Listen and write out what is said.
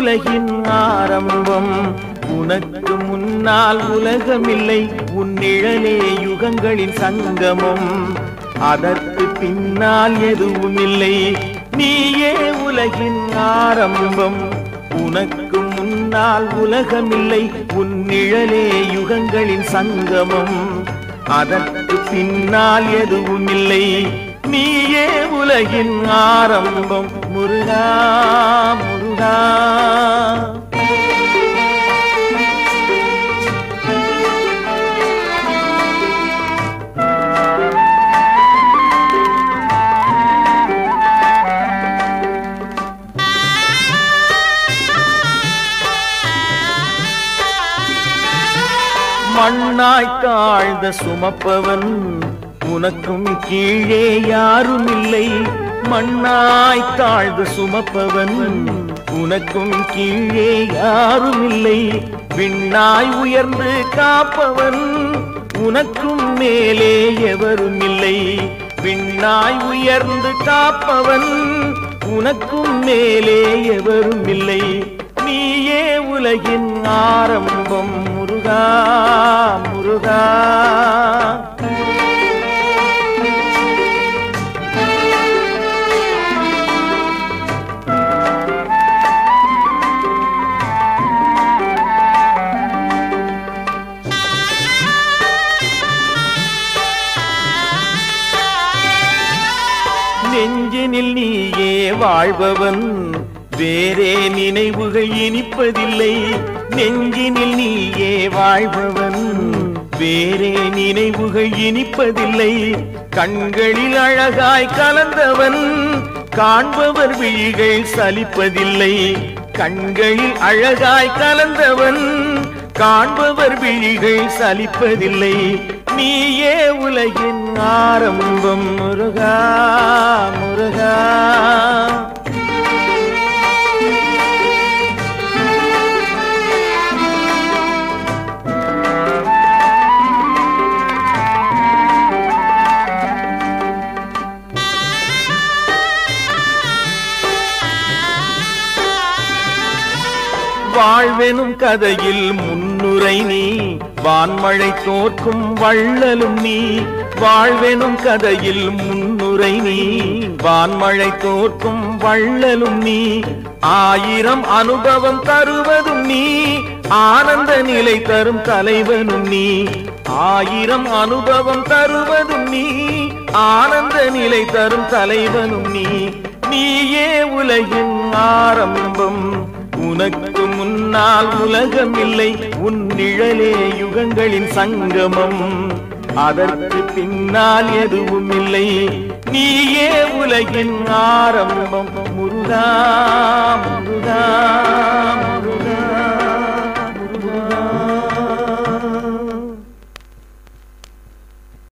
உலகின் ஆரம்பம். உனக்கு முன்னால் உலகமில்லை, உன் நிழலே யுகங்களின் சங்கமம். அதற்கு பின்னால் எதுவும் இல்லை, நீயே உலகின் ஆரம்பம். உனக்கு முன்னால் உலகமில்லை, உன் நிழலே யுகங்களின் சங்கமம். அதற்கு பின்னால் எதுவும் இல்லை, நீயே உலகின் ஆரம்பம். முருகா முருகா. மண்ணாய் தாழ்ந்த சுமப்பவன், உனக்கும் கீழே யாரும் இல்லை. மண்ணாய் தாழ்ந்த சுமப்பவன், உனக்கும் கீழே யாரும் இல்லை. விண்ணாய் உயர்ந்து காப்பவன், உனக்கும் மேலே எவரும் இல்லை. விண்ணாய் உயர்ந்து காப்பவன், உனக்கும் மேலே எவரும் இல்லை. நீயே உலகின் ஆரம்பம். முருகா முருகா. நெஞ்சினில் நீயே வாழ்பவன், வேறே நினைவுகள் இனிப்பதில்லை. நெஞ்சினில் நீயே வாழ்பவன், வேறே நினைவுகள் இனிப்பதில்லை. கண்களில் அழகாய் கலந்தவன், காண்பவர் விழிகள் சலிப்பதில்லை. கண்களில் அழகாய் கலந்தவன், காண்பவர் விழிகள் சலிப்பதில்லை. நீயே உலகின் ஆரம்பம். முருகா முருகா. வாழ்வெனும் கதையில் முன்னுரை நீ, வான்மழை தோற்கும் வள்ளலும் நீ. வாழ்வெனும் கதையில் முன்னுரை நீ, வான்மழை தோற்கும் வள்ளலும் நீ. ஆயிரம் அனுபவம் தருவதும் நீ, ஆனந்த நிலை தரும் தலைவனும் நீ. ஆயிரம் அனுபவம் தருவதும் நீ, ஆனந்த நிலை தரும் தலைவனும் நீ. நீயே உலகின் ஆரம்பம். உனக்கு முன்னால் உலகமில்லை, உன் நிழலே யுகங்களின் சங்கமம். அதற்கு பின்னால் எதுவும் இல்லை, நீயே உலகின் ஆரம்பம். முருகா முருகா.